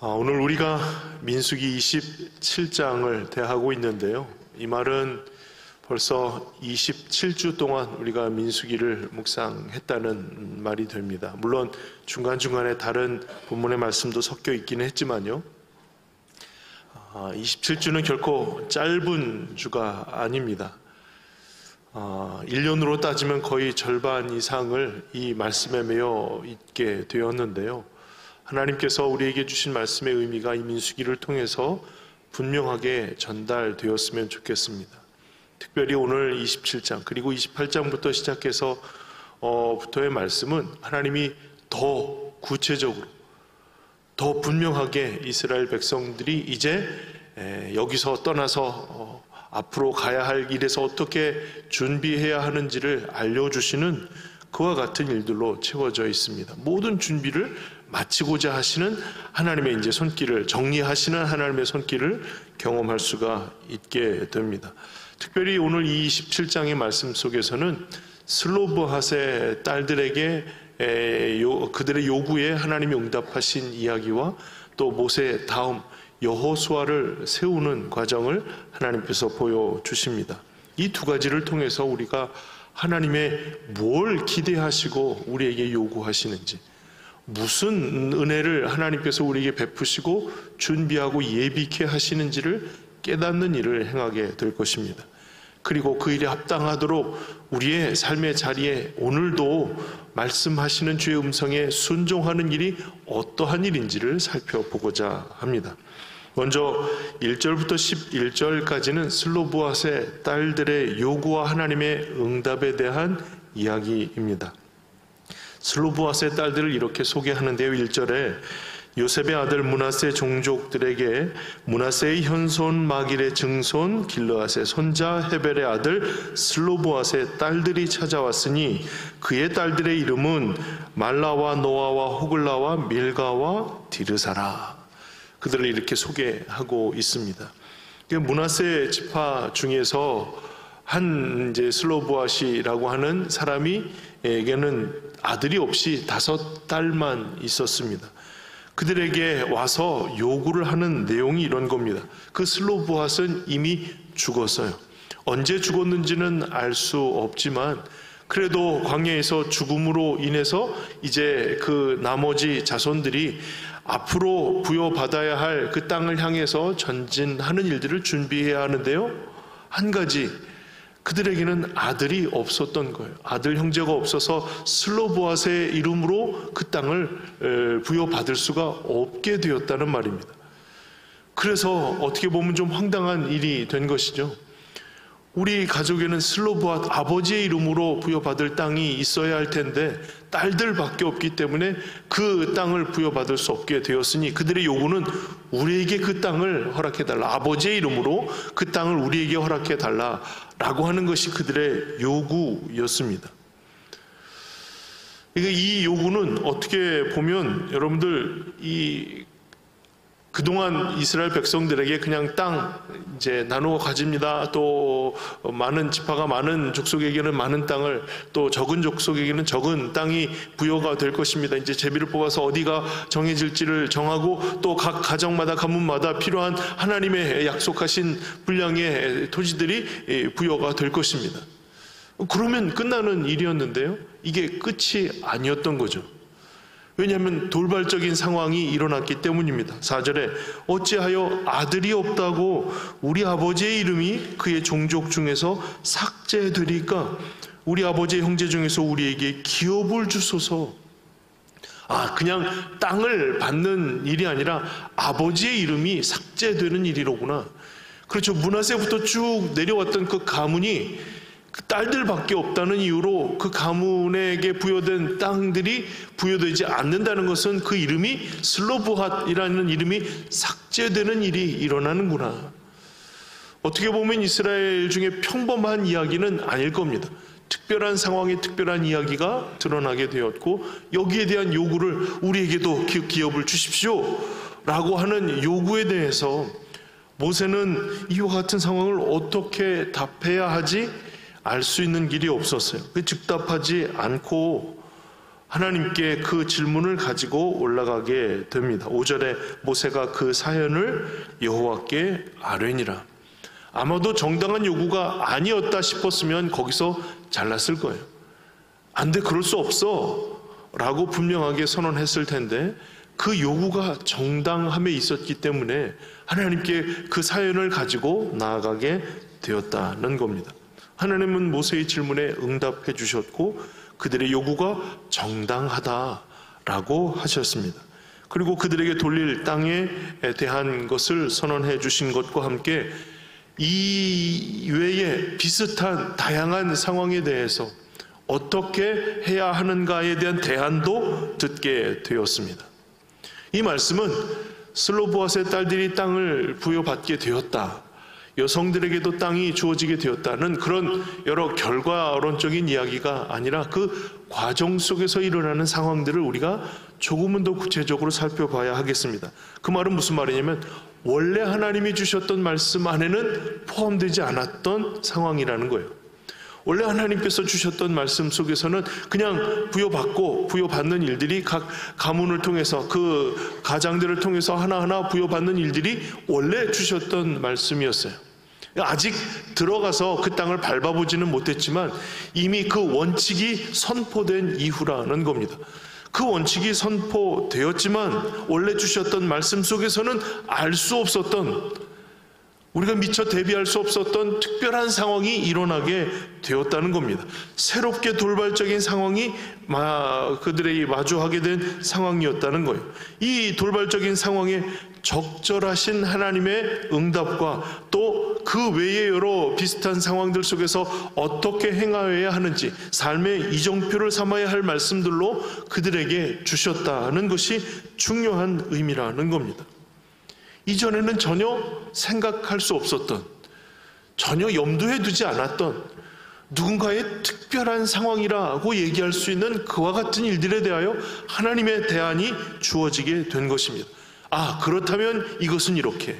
오늘 우리가 민수기 27장을 대하고 있는데요. 이 말은 벌써 27주 동안 우리가 민수기를 묵상했다는 말이 됩니다. 물론 중간중간에 다른 본문의 말씀도 섞여 있기는 했지만요. 27주는 결코 짧은 주가 아닙니다. 1년으로 따지면 거의 절반 이상을 이 말씀에 매여 있게 되었는데요. 하나님께서 우리에게 주신 말씀의 의미가 이 민수기를 통해서 분명하게 전달되었으면 좋겠습니다. 특별히 오늘 27장 그리고 28장부터 시작해서 부터의 말씀은 하나님이 더 구체적으로 더 분명하게 이스라엘 백성들이 이제 여기서 떠나서 앞으로 가야 할 일에서 어떻게 준비해야 하는지를 알려주시는 그와 같은 일들로 채워져 있습니다. 모든 준비를 마치고자 하시는 하나님의 이제 손길을 정리하시는 하나님의 손길을 경험할 수가 있게 됩니다. 특별히 오늘 이 27장의 말씀 속에서는 슬로브핫의 딸들에게 그들의 요구에 하나님이 응답하신 이야기와 또 모세 다음 여호수아를 세우는 과정을 하나님께서 보여주십니다. 이 두 가지를 통해서 우리가 하나님의 뭘 기대하시고 우리에게 요구하시는지, 무슨 은혜를 하나님께서 우리에게 베푸시고 준비하고 예비케 하시는지를 깨닫는 일을 행하게 될 것입니다. 그리고 그 일에 합당하도록 우리의 삶의 자리에 오늘도 말씀하시는 주의 음성에 순종하는 일이 어떠한 일인지를 살펴보고자 합니다. 먼저 1절부터 11절까지는 슬로브핫의 딸들의 요구와 하나님의 응답에 대한 이야기입니다. 슬로브핫의 딸들을 이렇게 소개하는데요. 1절에 요셉의 아들 므낫세 종족들에게 므낫세의 현손 마길의 증손 길르앗의 손자 헤벨의 아들 슬로브핫의 딸들이 찾아왔으니 그의 딸들의 이름은 말라와 노아와 호글라와 밀가와 디르사라. 그들을 이렇게 소개하고 있습니다. 므낫세 지파 중에서 한 이제 슬로브핫이라고 하는 사람이에게는 아들이 없이 5딸만 있었습니다. 그들에게 와서 요구를 하는 내용이 이런 겁니다. 그 슬로브핫은 이미 죽었어요. 언제 죽었는지는 알 수 없지만 그래도 광야에서 죽음으로 인해서 이제 그 나머지 자손들이 앞으로 부여받아야 할 그 땅을 향해서 전진하는 일들을 준비해야 하는데요. 한 가지, 그들에게는 아들이 없었던 거예요. 아들 형제가 없어서 슬로브핫의 이름으로 그 땅을 부여받을 수가 없게 되었다는 말입니다. 그래서 어떻게 보면 좀 황당한 일이 된 것이죠. 우리 가족에는 슬로브핫 아버지의 이름으로 부여받을 땅이 있어야 할 텐데 딸들밖에 없기 때문에 그 땅을 부여받을 수 없게 되었으니 그들의 요구는 우리에게 그 땅을 허락해달라, 아버지의 이름으로 그 땅을 우리에게 허락해달라라고 하는 것이 그들의 요구였습니다. 이 요구는 어떻게 보면 여러분들 그동안 이스라엘 백성들에게 그냥 땅 이제 나누어 가집니다. 또 많은 지파가 많은 족속에게는 많은 땅을, 또 적은 족속에게는 적은 땅이 부여가 될 것입니다. 이제 제비를 뽑아서 어디가 정해질지를 정하고 또 각 가정마다 가문마다 필요한 하나님의 약속하신 분량의 토지들이 부여가 될 것입니다. 그러면 끝나는 일이었는데요. 이게 끝이 아니었던 거죠. 왜냐하면 돌발적인 상황이 일어났기 때문입니다. 4절에 어찌하여 아들이 없다고 우리 아버지의 이름이 그의 종족 중에서 삭제되리까? 우리 아버지의 형제 중에서 우리에게 기업을 주소서. 그냥 땅을 받는 일이 아니라 아버지의 이름이 삭제되는 일이로구나. 그렇죠. 므낫세부터 쭉 내려왔던 그 가문이 그 딸들밖에 없다는 이유로 그 가문에게 부여된 땅들이 부여되지 않는다는 것은 그 이름이 슬로브핫이라는 이름이 삭제되는 일이 일어나는구나. 어떻게 보면 이스라엘 중에 평범한 이야기는 아닐 겁니다. 특별한 상황에 특별한 이야기가 드러나게 되었고 여기에 대한 요구를 우리에게도 기업을 주십시오 라고 하는 요구에 대해서 모세는 이와 같은 상황을 어떻게 답해야 하지 알 수 있는 길이 없었어요. 즉답하지 않고 하나님께 그 질문을 가지고 올라가게 됩니다. 5절에 모세가 그 사연을 여호와께 아뢰니라. 아마도 정당한 요구가 아니었다 싶었으면 거기서 잘랐을 거예요. 안 돼, 그럴 수 없어 라고 분명하게 선언했을 텐데, 그 요구가 정당함에 있었기 때문에 하나님께 그 사연을 가지고 나아가게 되었다는 겁니다. 하나님은 모세의 질문에 응답해 주셨고 그들의 요구가 정당하다라고 하셨습니다. 그리고 그들에게 돌릴 땅에 대한 것을 선언해 주신 것과 함께 이 외에 비슷한 다양한 상황에 대해서 어떻게 해야 하는가에 대한 대안도 듣게 되었습니다. 이 말씀은 슬로보앗의 딸들이 땅을 부여받게 되었다, 여성들에게도 땅이 주어지게 되었다는 그런 여러 결과론적인 이야기가 아니라 그 과정 속에서 일어나는 상황들을 우리가 조금은 더 구체적으로 살펴봐야 하겠습니다. 그 말은 무슨 말이냐면 원래 하나님이 주셨던 말씀 안에는 포함되지 않았던 상황이라는 거예요. 원래 하나님께서 주셨던 말씀 속에서는 그냥 부여받는 일들이 각 가문을 통해서, 그 가장들을 통해서 하나하나 부여받는 일들이 원래 주셨던 말씀이었어요. 아직 들어가서 그 땅을 밟아보지는 못했지만 이미 그 원칙이 선포된 이후라는 겁니다. 그 원칙이 선포되었지만 원래 주셨던 말씀 속에서는 알 수 없었던, 우리가 미처 대비할 수 없었던 특별한 상황이 일어나게 되었다는 겁니다. 새롭게 돌발적인 상황이 그들에게 마주하게 된 상황이었다는 거예요. 이 돌발적인 상황에 적절하신 하나님의 응답과 또 그 외의 여러 비슷한 상황들 속에서 어떻게 행하여야 하는지 삶의 이정표를 삼아야 할 말씀들로 그들에게 주셨다는 것이 중요한 의미라는 겁니다. 이전에는 전혀 생각할 수 없었던, 전혀 염두에 두지 않았던 누군가의 특별한 상황이라고 얘기할 수 있는 그와 같은 일들에 대하여 하나님의 대안이 주어지게 된 것입니다. 아, 그렇다면 이것은 이렇게.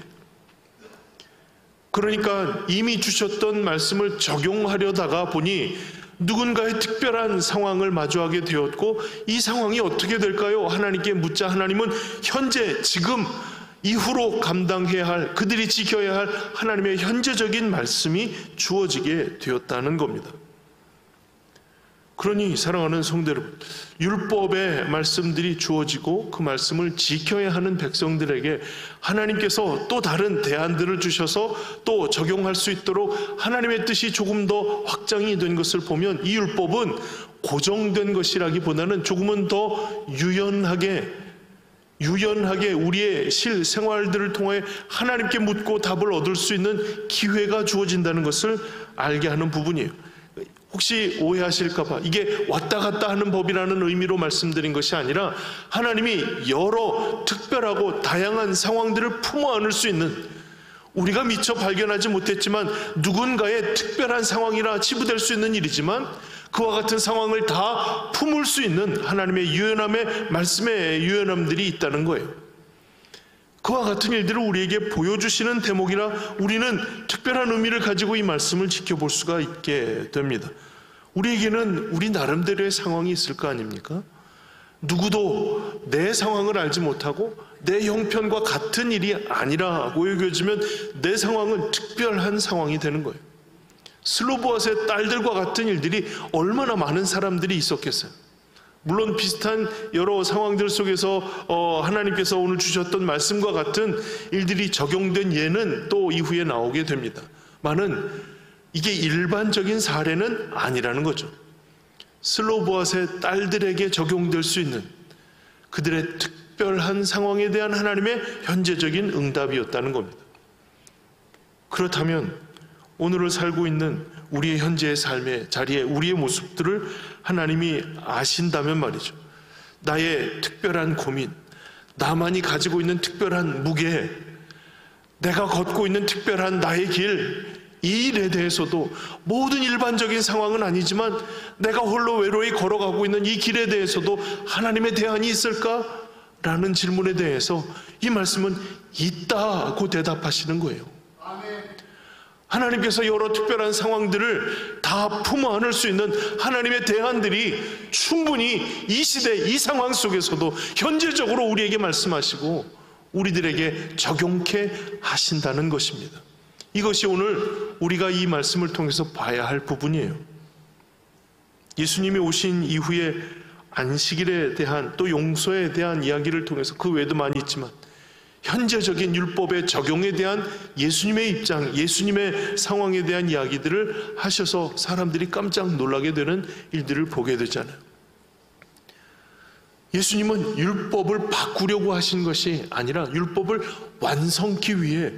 그러니까 이미 주셨던 말씀을 적용하려다가 보니 누군가의 특별한 상황을 마주하게 되었고, 이 상황이 어떻게 될까요? 하나님께 묻자 하나님은 현재, 지금, 이후로 감당해야 할, 그들이 지켜야 할 하나님의 현재적인 말씀이 주어지게 되었다는 겁니다. 그러니 사랑하는 성도 여러분, 율법의 말씀들이 주어지고 그 말씀을 지켜야 하는 백성들에게 하나님께서 또 다른 대안들을 주셔서 또 적용할 수 있도록 하나님의 뜻이 조금 더 확장이 된 것을 보면, 이 율법은 고정된 것이라기보다는 조금은 더 유연하게 우리의 실생활들을 통해 하나님께 묻고 답을 얻을 수 있는 기회가 주어진다는 것을 알게 하는 부분이에요. 혹시 오해하실까봐 이게 왔다 갔다 하는 법이라는 의미로 말씀드린 것이 아니라, 하나님이 여러 특별하고 다양한 상황들을 품어 안을 수 있는, 우리가 미처 발견하지 못했지만 누군가의 특별한 상황이라 치부될 수 있는 일이지만 그와 같은 상황을 다 품을 수 있는 하나님의 유연함의 말씀의 유연함들이 있다는 거예요. 그와 같은 일들을 우리에게 보여주시는 대목이라 우리는 특별한 의미를 가지고 이 말씀을 지켜볼 수가 있게 됩니다. 우리에게는 우리 나름대로의 상황이 있을 거 아닙니까? 누구도 내 상황을 알지 못하고 내 형편과 같은 일이 아니라고 여겨지면 내 상황은 특별한 상황이 되는 거예요. 슬로보앗의 딸들과 같은 일들이 얼마나 많은 사람들이 있었겠어요. 물론 비슷한 여러 상황들 속에서 하나님께서 오늘 주셨던 말씀과 같은 일들이 적용된 예는 또 이후에 나오게 됩니다. 많은 이게 일반적인 사례는 아니라는 거죠. 슬로보앗의 딸들에게 적용될 수 있는 그들의 특별한 상황에 대한 하나님의 현재적인 응답이었다는 겁니다. 그렇다면 오늘을 살고 있는 우리의 현재의 삶의 자리에 우리의 모습들을 하나님이 아신다면 말이죠. 나의 특별한 고민, 나만이 가지고 있는 특별한 무게, 내가 걷고 있는 특별한 나의 길, 이 일에 대해서도 모든 일반적인 상황은 아니지만 내가 홀로 외로이 걸어가고 있는 이 길에 대해서도 하나님의 대안이 있을까? 라는 질문에 대해서 이 말씀은 있다고 대답하시는 거예요. 하나님께서 여러 특별한 상황들을 다 품어 안을 수 있는 하나님의 대안들이 충분히 이 시대 이 상황 속에서도 현재적으로 우리에게 말씀하시고 우리들에게 적용케 하신다는 것입니다. 이것이 오늘 우리가 이 말씀을 통해서 봐야 할 부분이에요. 예수님이 오신 이후에 안식일에 대한 또 용서에 대한 이야기를 통해서 그 외에도 많이 있지만 현재적인 율법의 적용에 대한 예수님의 입장, 예수님의 상황에 대한 이야기들을 하셔서 사람들이 깜짝 놀라게 되는 일들을 보게 되잖아요. 예수님은 율법을 바꾸려고 하신 것이 아니라 율법을 완성케 위해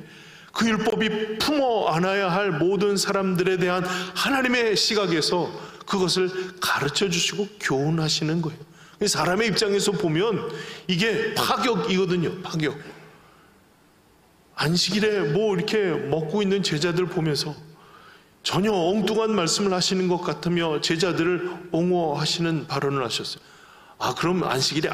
그 율법이 품어 안아야 할 모든 사람들에 대한 하나님의 시각에서 그것을 가르쳐 주시고 교훈하시는 거예요. 사람의 입장에서 보면 이게 파격이거든요. 파격. 안식일에 뭐 이렇게 먹고 있는 제자들 보면서 전혀 엉뚱한 말씀을 하시는 것 같으며 제자들을 옹호하시는 발언을 하셨어요. 아, 그럼 안식일에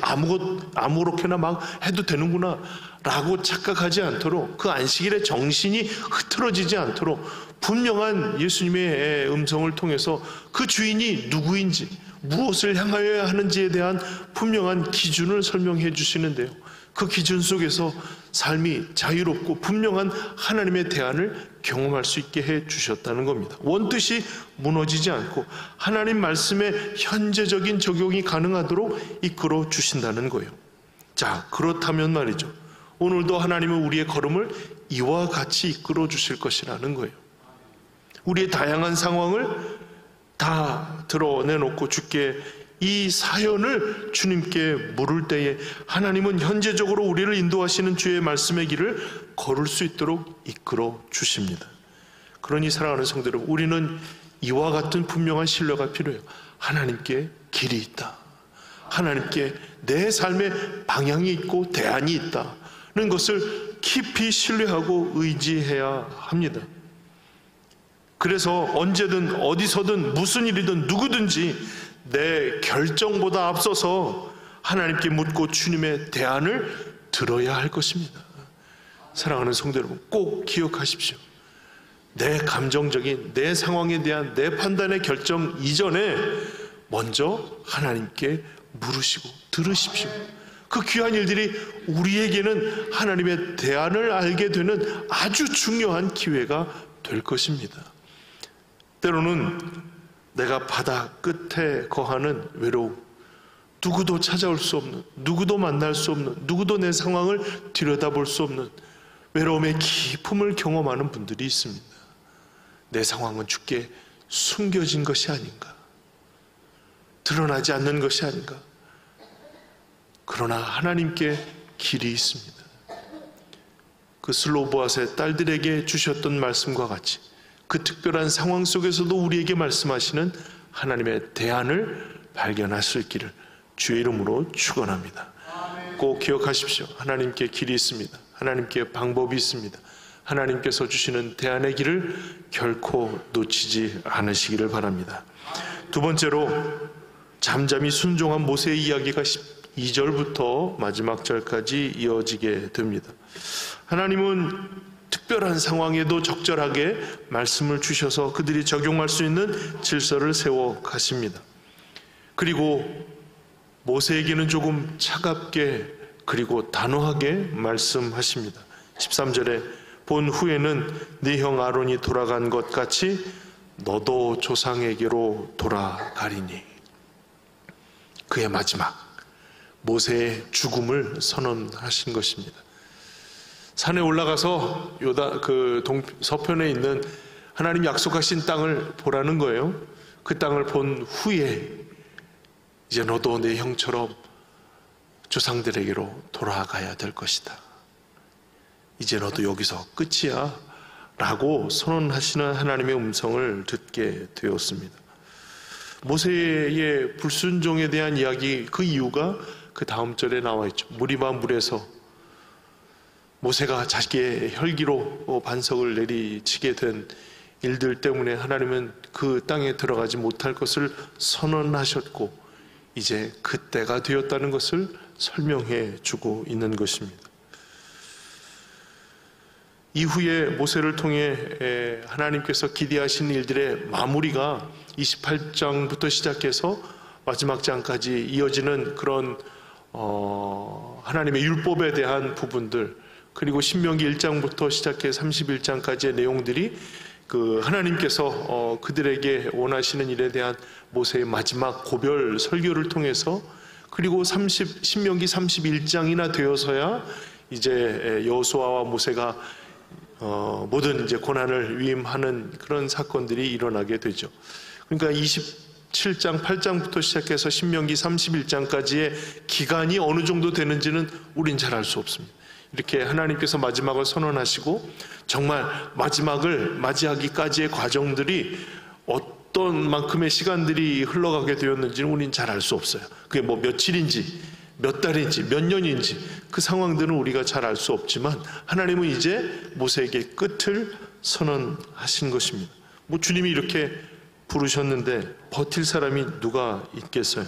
아무렇게나 막 해도 되는구나 라고 착각하지 않도록, 그 안식일의 정신이 흐트러지지 않도록 분명한 예수님의 음성을 통해서 그 주인이 누구인지, 무엇을 향하여야 하는지에 대한 분명한 기준을 설명해 주시는데요, 그 기준 속에서 삶이 자유롭고 분명한 하나님의 대안을 경험할 수 있게 해 주셨다는 겁니다. 원뜻이 무너지지 않고 하나님 말씀의 현재적인 적용이 가능하도록 이끌어 주신다는 거예요. 자, 그렇다면 말이죠, 오늘도 하나님은 우리의 걸음을 이와 같이 이끌어 주실 것이라는 거예요. 우리의 다양한 상황을 다 드러내놓고 주께 이 사연을 주님께 물을 때에 하나님은 현재적으로 우리를 인도하시는 주의 말씀의 길을 걸을 수 있도록 이끌어 주십니다. 그러니 사랑하는 성도 여러분, 우리는 이와 같은 분명한 신뢰가 필요해요. 하나님께 길이 있다, 하나님께 내 삶의 방향이 있고 대안이 있다는 것을 깊이 신뢰하고 의지해야 합니다. 그래서 언제든 어디서든 무슨 일이든 누구든지 내 결정보다 앞서서 하나님께 묻고 주님의 대안을 들어야 할 것입니다. 사랑하는 성도 여러분, 꼭 기억하십시오. 내 감정적인 내 상황에 대한 내 판단의 결정 이전에 먼저 하나님께 물으시고 들으십시오. 그 귀한 일들이 우리에게는 하나님의 대안을 알게 되는 아주 중요한 기회가 될 것입니다. 때로는 내가 바다 끝에 거하는 외로움, 누구도 찾아올 수 없는, 누구도 만날 수 없는, 누구도 내 상황을 들여다볼 수 없는 외로움의 깊음을 경험하는 분들이 있습니다. 내 상황은 주께 숨겨진 것이 아닌가, 드러나지 않는 것이 아닌가. 그러나 하나님께 길이 있습니다. 그 슬로보앗의 딸들에게 주셨던 말씀과 같이 그 특별한 상황 속에서도 우리에게 말씀하시는 하나님의 대안을 발견할 수 있기를 주의 이름으로 축원합니다. 꼭 기억하십시오. 하나님께 길이 있습니다. 하나님께 방법이 있습니다. 하나님께서 주시는 대안의 길을 결코 놓치지 않으시기를 바랍니다. 두 번째로, 잠잠히 순종한 모세의 이야기가 2절부터 마지막 절까지 이어지게 됩니다. 하나님은 특별한 상황에도 적절하게 말씀을 주셔서 그들이 적용할 수 있는 질서를 세워 가십니다. 그리고 모세에게는 조금 차갑게 그리고 단호하게 말씀하십니다. 13절에 본 후에는 네 형 아론이 돌아간 것 같이 너도 조상에게로 돌아가리니. 그의 마지막 모세의 죽음을 선언하신 것입니다. 산에 올라가서 서편에 있는 하나님 약속하신 땅을 보라는 거예요. 그 땅을 본 후에 이제 너도 내 형처럼 조상들에게로 돌아가야 될 것이다. 이제 너도 여기서 끝이야 라고 선언하시는 하나님의 음성을 듣게 되었습니다. 모세의 불순종에 대한 이야기, 그 이유가 그 다음 절에 나와 있죠. 무리바 물에서 모세가 자기의 혈기로 반석을 내리치게 된 일들 때문에 하나님은 그 땅에 들어가지 못할 것을 선언하셨고 이제 그때가 되었다는 것을 설명해 주고 있는 것입니다. 이후에 모세를 통해 하나님께서 기대하신 일들의 마무리가 28장부터 시작해서 마지막 장까지 이어지는 그런 하나님의 율법에 대한 부분들, 그리고 신명기 1장부터 시작해 31장까지의 내용들이 그 하나님께서 그들에게 원하시는 일에 대한 모세의 마지막 고별 설교를 통해서, 그리고 신명기 31장이나 되어서야 이제 여호수아와 모세가 모든 이제 고난을 위임하는 그런 사건들이 일어나게 되죠. 그러니까 27장 8장부터 시작해서 신명기 31장까지의 기간이 어느 정도 되는지는 우린 잘 알 수 없습니다. 이렇게 하나님께서 마지막을 선언하시고 정말 마지막을 맞이하기까지의 과정들이 어떤 만큼의 시간들이 흘러가게 되었는지는 우린 잘 알 수 없어요. 그게 뭐 며칠인지 몇 달인지 몇 년인지 그 상황들은 우리가 잘 알 수 없지만, 하나님은 이제 모세에게 끝을 선언하신 것입니다. 뭐 주님이 이렇게 부르셨는데 버틸 사람이 누가 있겠어요?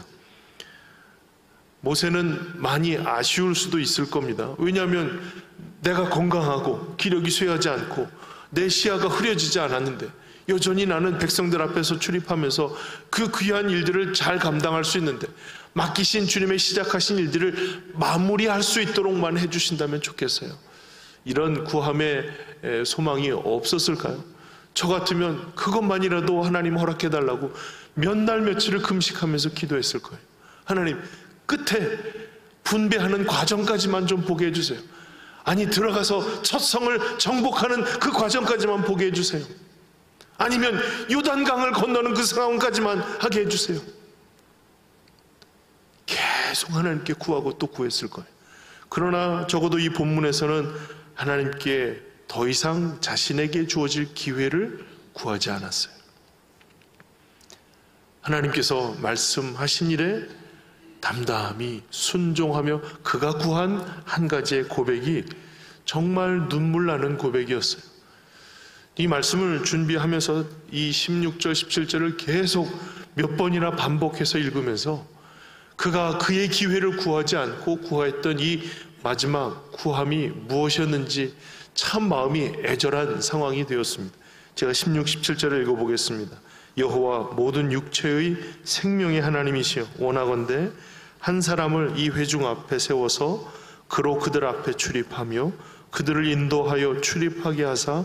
모세는 많이 아쉬울 수도 있을 겁니다. 왜냐하면 내가 건강하고 기력이 쇠하지 않고 내 시야가 흐려지지 않았는데 여전히 나는 백성들 앞에서 출입하면서 그 귀한 일들을 잘 감당할 수 있는데, 맡기신 주님의 시작하신 일들을 마무리할 수 있도록만 해주신다면 좋겠어요. 이런 구함의 소망이 없었을까요? 저 같으면 그것만이라도 하나님 허락해달라고 몇 날 며칠을 금식하면서 기도했을 거예요. 하나님, 끝에 분배하는 과정까지만 좀 보게 해주세요. 아니, 들어가서 첫 성을 정복하는 그 과정까지만 보게 해주세요. 아니면 요단강을 건너는 그 상황까지만 하게 해주세요. 계속 하나님께 구하고 또 구했을 거예요. 그러나 적어도 이 본문에서는 하나님께 더 이상 자신에게 주어질 기회를 구하지 않았어요. 하나님께서 말씀하신 일에 담담히 순종하며 그가 구한 한 가지의 고백이 정말 눈물 나는 고백이었어요. 이 말씀을 준비하면서 이 16절 17절을 계속 몇 번이나 반복해서 읽으면서 그가 그의 기회를 구하지 않고 구했던 이 마지막 구함이 무엇이었는지 참 마음이 애절한 상황이 되었습니다. 제가 16, 17절을 읽어보겠습니다. 여호와 모든 육체의 생명의 하나님이시여, 원하건대 한 사람을 이 회중 앞에 세워서 그로 그들 앞에 출입하며 그들을 인도하여 출입하게 하사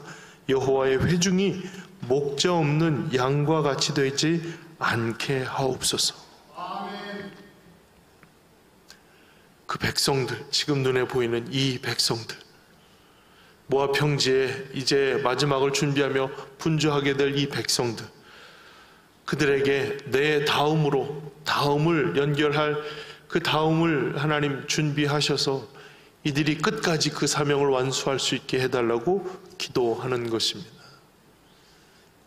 여호와의 회중이 목자 없는 양과 같이 되지 않게 하옵소서. 그 백성들, 지금 눈에 보이는 이 백성들, 모압 평지에 이제 마지막을 준비하며 분주하게 될 이 백성들, 그들에게 내 다음을 연결할 그 다음을 하나님 준비하셔서 이들이 끝까지 그 사명을 완수할 수 있게 해달라고 기도하는 것입니다.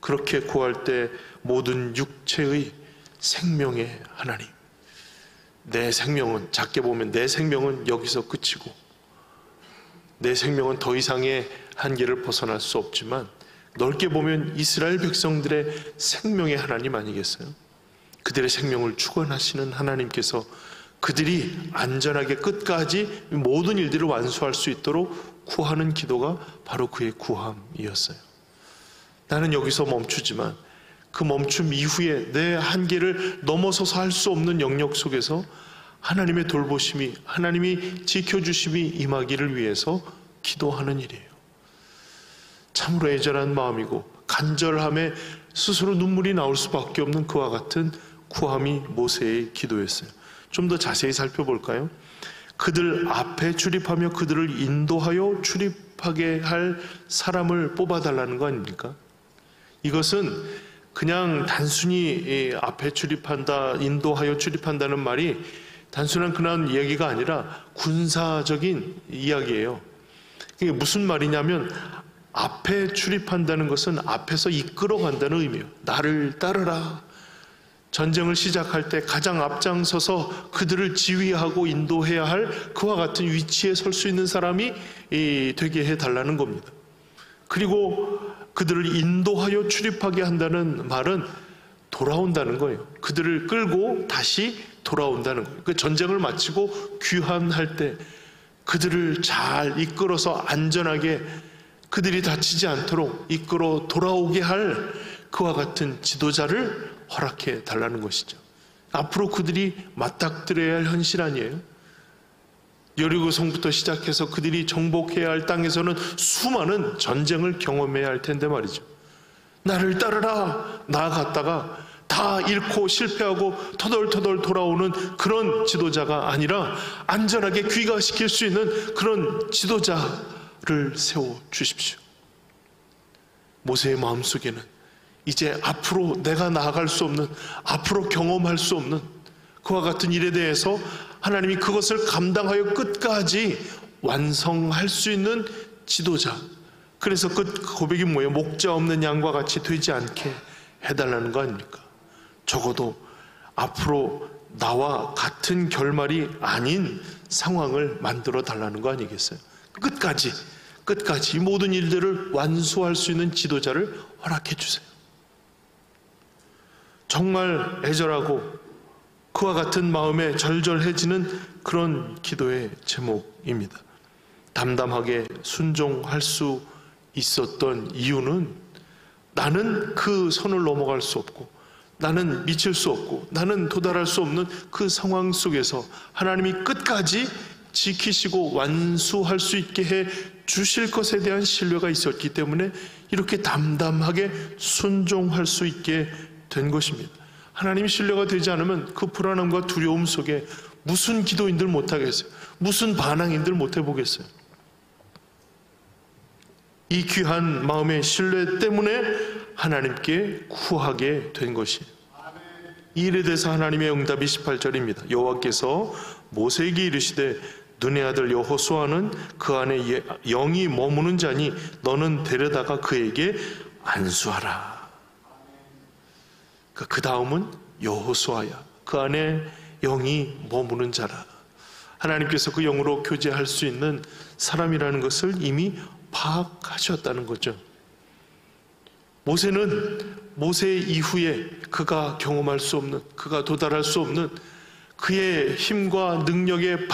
그렇게 구할 때 모든 육체의 생명의 하나님, 내 생명은, 작게 보면 내 생명은 여기서 끝이고 내 생명은 더 이상의 한계를 벗어날 수 없지만, 넓게 보면 이스라엘 백성들의 생명의 하나님 아니겠어요? 그들의 생명을 축원하시는 하나님께서 그들이 안전하게 끝까지 모든 일들을 완수할 수 있도록 구하는 기도가 바로 그의 구함이었어요. 나는 여기서 멈추지만 그 멈춤 이후에 내 한계를 넘어서서 할 수 없는 영역 속에서 하나님의 돌보심이, 하나님이 지켜주심이 임하기를 위해서 기도하는 일이에요. 참으로 애절한 마음이고 간절함에 스스로 눈물이 나올 수밖에 없는 그와 같은 구함이 모세의 기도였어요. 좀 더 자세히 살펴볼까요? 그들 앞에 출입하며 그들을 인도하여 출입하게 할 사람을 뽑아달라는 거 아닙니까? 이것은 그냥 단순히 앞에 출입한다, 인도하여 출입한다는 말이 단순한 그런 이야기가 아니라 군사적인 이야기예요. 이게 무슨 말이냐면, 앞에 출입한다는 것은 앞에서 이끌어간다는 의미예요. 나를 따르라. 전쟁을 시작할 때 가장 앞장서서 그들을 지휘하고 인도해야 할 그와 같은 위치에 설 수 있는 사람이 되게 해달라는 겁니다. 그리고 그들을 인도하여 출입하게 한다는 말은 돌아온다는 거예요. 그들을 끌고 다시 돌아온다는 거예요. 그 전쟁을 마치고 귀환할 때 그들을 잘 이끌어서 안전하게 그들이 다치지 않도록 이끌어 돌아오게 할 그와 같은 지도자를 허락해 달라는 것이죠. 앞으로 그들이 맞닥뜨려야 할 현실 아니에요? 여리고성부터 시작해서 그들이 정복해야 할 땅에서는 수많은 전쟁을 경험해야 할 텐데 말이죠. 나를 따르라 나아갔다가 다 잃고 실패하고 터덜터덜 돌아오는 그런 지도자가 아니라 안전하게 귀가시킬 수 있는 그런 지도자를 세워주십시오. 모세의 마음속에는 이제 앞으로 내가 나아갈 수 없는, 앞으로 경험할 수 없는 그와 같은 일에 대해서 하나님이 그것을 감당하여 끝까지 완성할 수 있는 지도자. 그래서 그 고백이 뭐예요? 목자 없는 양과 같이 되지 않게 해달라는 거 아닙니까? 적어도 앞으로 나와 같은 결말이 아닌 상황을 만들어 달라는 거 아니겠어요? 끝까지 이 모든 일들을 완수할 수 있는 지도자를 허락해 주세요. 정말 애절하고 그와 같은 마음에 절절해지는 그런 기도의 제목입니다. 담담하게 순종할 수 있었던 이유는 나는 그 선을 넘어갈 수 없고 나는 미칠 수 없고 나는 도달할 수 없는 그 상황 속에서 하나님이 끝까지 지키시고 완수할 수 있게 해 주실 것에 대한 신뢰가 있었기 때문에 이렇게 담담하게 순종할 수 있게 된 것입니다. 하나님이 신뢰가 되지 않으면 그 불안함과 두려움 속에 무슨 기도인들 못하겠어요? 무슨 반항인들 못해보겠어요? 이 귀한 마음의 신뢰 때문에 하나님께 구하게 된 것이에요. 이 일에 대해서 하나님의 응답이 18절입니다. 여호와께서 모세에게 이르시되 눈의 아들 여호수아는 그 안에 영이 머무는 자니 너는 데려다가 그에게 안수하라. 그 다음은 여호수아야. 그 안에 영이 머무는 자라. 하나님께서 그 영으로 교제할 수 있는 사람이라는 것을 이미 파악하셨다는 거죠. 모세는 모세 이후에 그가 경험할 수 없는, 그가 도달할 수 없는 그의 힘과 능력의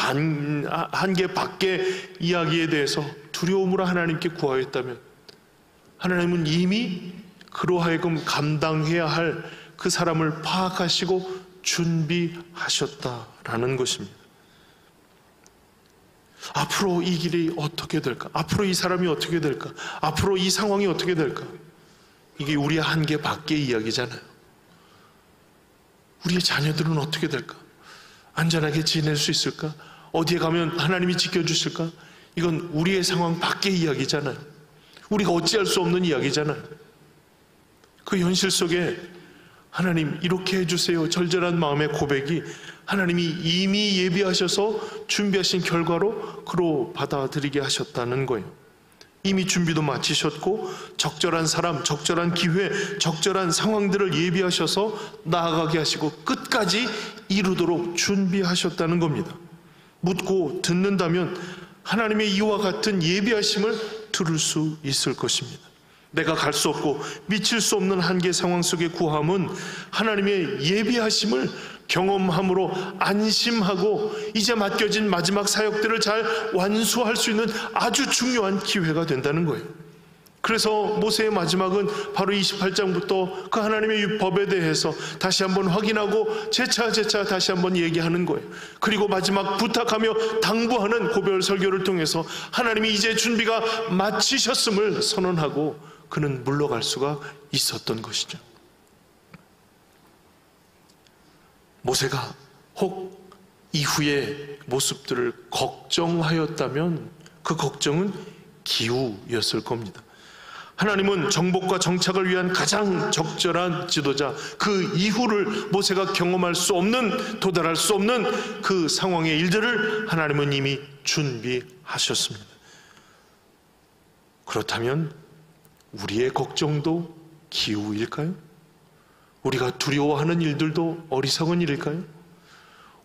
한계 밖의 이야기에 대해서 두려움으로 하나님께 구하였다면 하나님은 이미 그로 하여금 감당해야 할 그 사람을 파악하시고 준비하셨다라는 것입니다. 앞으로 이 길이 어떻게 될까? 앞으로 이 사람이 어떻게 될까? 앞으로 이 상황이 어떻게 될까? 이게 우리의 한계 밖의 이야기잖아요. 우리의 자녀들은 어떻게 될까? 안전하게 지낼 수 있을까? 어디에 가면 하나님이 지켜주실까? 이건 우리의 상황 밖의 이야기잖아요. 우리가 어찌할 수 없는 이야기잖아요. 그 현실 속에 하나님 이렇게 해주세요. 절절한 마음의 고백이 하나님이 이미 예비하셔서 준비하신 결과로 그로 받아들이게 하셨다는 거예요. 이미 준비도 마치셨고 적절한 사람, 적절한 기회, 적절한 상황들을 예비하셔서 나아가게 하시고 끝까지 이루도록 준비하셨다는 겁니다. 묻고 듣는다면 하나님의 이와 같은 예비하심을 들을 수 있을 것입니다. 내가 갈 수 없고 미칠 수 없는 한계 상황 속의 구함은 하나님의 예비하심을 경험함으로 안심하고 이제 맡겨진 마지막 사역들을 잘 완수할 수 있는 아주 중요한 기회가 된다는 거예요. 그래서 모세의 마지막은 바로 28장부터 그 하나님의 율법에 대해서 다시 한번 확인하고 재차 다시 한번 얘기하는 거예요. 그리고 마지막 부탁하며 당부하는 고별 설교를 통해서 하나님이 이제 준비가 마치셨음을 선언하고 그는 물러갈 수가 있었던 것이죠. 모세가 혹 이후의 모습들을 걱정하였다면 그 걱정은 기우였을 겁니다. 하나님은 정복과 정착을 위한 가장 적절한 지도자, 그 이후를 모세가 경험할 수 없는, 도달할 수 없는 그 상황의 일들을 하나님은 이미 준비하셨습니다. 그렇다면 우리의 걱정도 기우일까요? 우리가 두려워하는 일들도 어리석은 일일까요?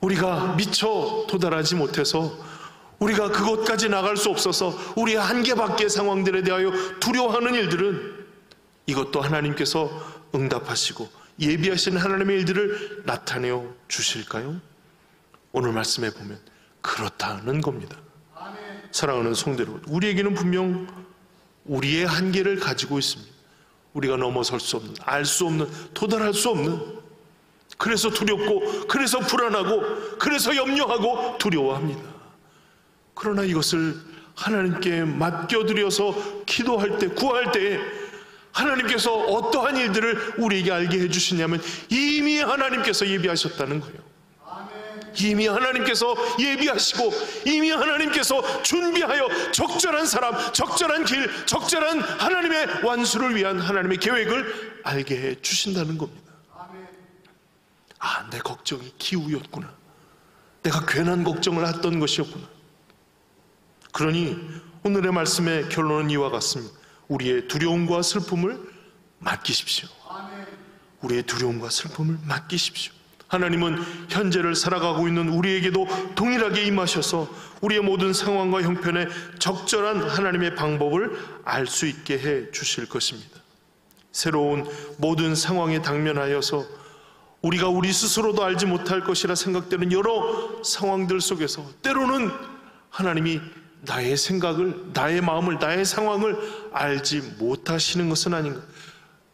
우리가 미처 도달하지 못해서 우리가 그곳까지 나갈 수 없어서 우리의 한계 밖의 상황들에 대하여 두려워하는 일들은 이것도 하나님께서 응답하시고 예비하신 하나님의 일들을 나타내어 주실까요? 오늘 말씀에 보면 그렇다는 겁니다. 사랑하는 성도 여러분, 우리에게는 분명 우리의 한계를 가지고 있습니다. 우리가 넘어설 수 없는, 알 수 없는, 도달할 수 없는, 그래서 두렵고, 그래서 불안하고, 그래서 염려하고 두려워합니다. 그러나 이것을 하나님께 맡겨드려서 기도할 때, 구할 때 하나님께서 어떠한 일들을 우리에게 알게 해주시냐면 이미 하나님께서 예비하셨다는 거예요. 이미 하나님께서 예비하시고 이미 하나님께서 준비하여 적절한 사람, 적절한 길, 적절한 하나님의 완수를 위한 하나님의 계획을 알게 해 주신다는 겁니다. 아, 내 걱정이 기우였구나. 내가 괜한 걱정을 했던 것이었구나. 그러니 오늘의 말씀의 결론은 이와 같습니다. 우리의 두려움과 슬픔을 맡기십시오. 우리의 두려움과 슬픔을 맡기십시오. 하나님은 현재를 살아가고 있는 우리에게도 동일하게 임하셔서 우리의 모든 상황과 형편에 적절한 하나님의 방법을 알 수 있게 해 주실 것입니다. 새로운 모든 상황에 당면하여서 우리가 우리 스스로도 알지 못할 것이라 생각되는 여러 상황들 속에서 때로는 하나님이 나의 생각을, 나의 마음을, 나의 상황을 알지 못하시는 것은 아닌가?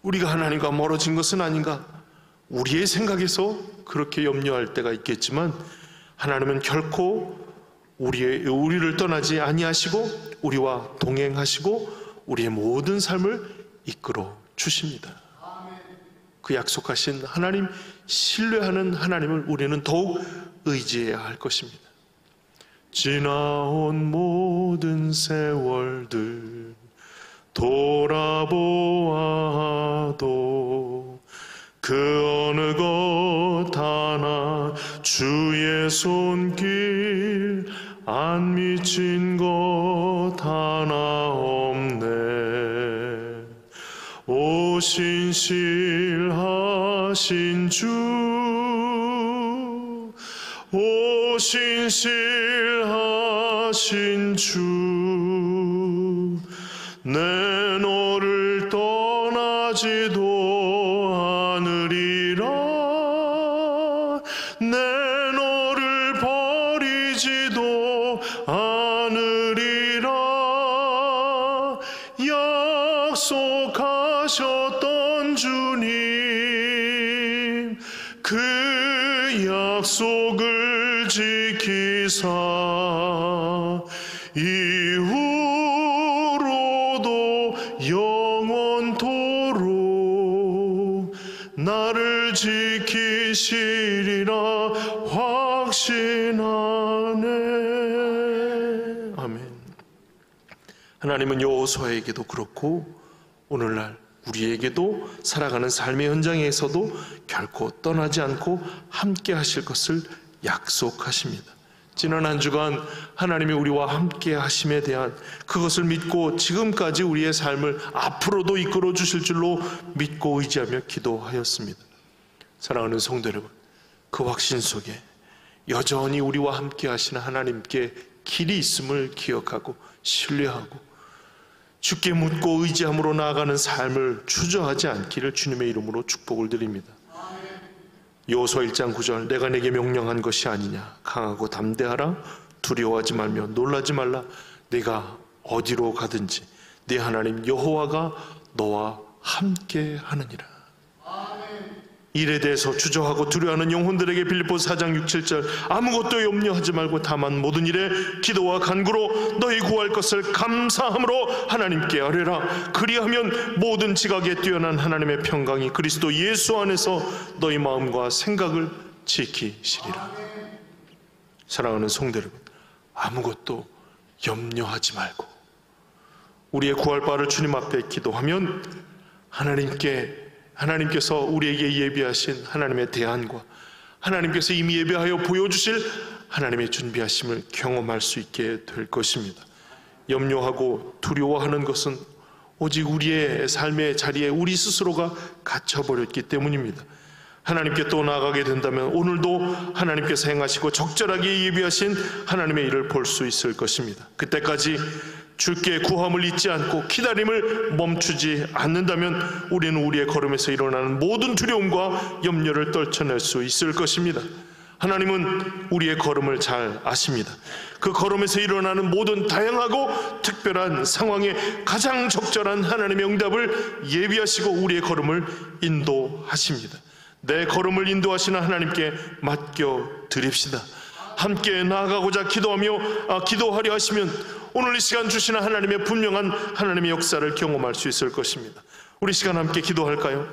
우리가 하나님과 멀어진 것은 아닌가? 우리의 생각에서 그렇게 염려할 때가 있겠지만 하나님은 결코 우리를 떠나지 아니하시고 우리와 동행하시고 우리의 모든 삶을 이끌어 주십니다. 그 약속하신 하나님, 신뢰하는 하나님을 우리는 더욱 의지해야 할 것입니다. 지나온 모든 세월들 돌아보아도 그 어느 것 하나 주의 손길 안 미친 것 하나 없네. 오 신실하신 주, 오 신실하신 주, 내 너를 떠나지도 않으리라. 내 너를 버리지도 않으리라. 약속하셨던 주님, 그 약속을 지키사 이후로도 영원토록 나를 지키시리라 확신하네. 아멘. 하나님은 여호수아에게도 그렇고 오늘날 우리에게도 살아가는 삶의 현장에서도 결코 떠나지 않고 함께 하실 것을 약속하십니다. 지난 한 주간 하나님이 우리와 함께 하심에 대한 그것을 믿고 지금까지 우리의 삶을 앞으로도 이끌어 주실 줄로 믿고 의지하며 기도하였습니다. 사랑하는 성도 여러분, 그 확신 속에 여전히 우리와 함께 하시는 하나님께 길이 있음을 기억하고 신뢰하고 주께 묻고 의지함으로 나아가는 삶을 주저하지 않기를 주님의 이름으로 축복을 드립니다. 여호수아 1장 9절, 내가 내게 명령한 것이 아니냐. 강하고 담대하라. 두려워하지 말며 놀라지 말라. 내가 어디로 가든지 네 하나님 여호와가 너와 함께 하느니라. 일에 대해서 주저하고 두려워하는 영혼들에게 빌립보서 4장 6, 7절, 아무것도 염려하지 말고 다만 모든 일에 기도와 간구로 너희 구할 것을 감사함으로 하나님께 아뢰라. 그리하면 모든 지각에 뛰어난 하나님의 평강이 그리스도 예수 안에서 너희 마음과 생각을 지키시리라. 사랑하는 성도 여러분, 아무것도 염려하지 말고 우리의 구할 바를 주님 앞에 기도하면 하나님께서 우리에게 예비하신 하나님의 대안과 하나님께서 이미 예비하여 보여주실 하나님의 준비하심을 경험할 수 있게 될 것입니다. 염려하고 두려워하는 것은 오직 우리의 삶의 자리에 우리 스스로가 갇혀버렸기 때문입니다. 하나님께 또 나아가게 된다면 오늘도 하나님께서 행하시고 적절하게 예비하신 하나님의 일을 볼 수 있을 것입니다. 그때까지 주께 구함을 잊지 않고 기다림을 멈추지 않는다면 우리는 우리의 걸음에서 일어나는 모든 두려움과 염려를 떨쳐낼 수 있을 것입니다. 하나님은 우리의 걸음을 잘 아십니다. 그 걸음에서 일어나는 모든 다양하고 특별한 상황에 가장 적절한 하나님의 응답을 예비하시고 우리의 걸음을 인도하십니다. 내 걸음을 인도하시는 하나님께 맡겨 드립시다. 함께 나아가고자 기도하려 하시면 오늘 이 시간 주시는 하나님의 분명한 하나님의 역사를 경험할 수 있을 것입니다. 우리 시간 함께 기도할까요?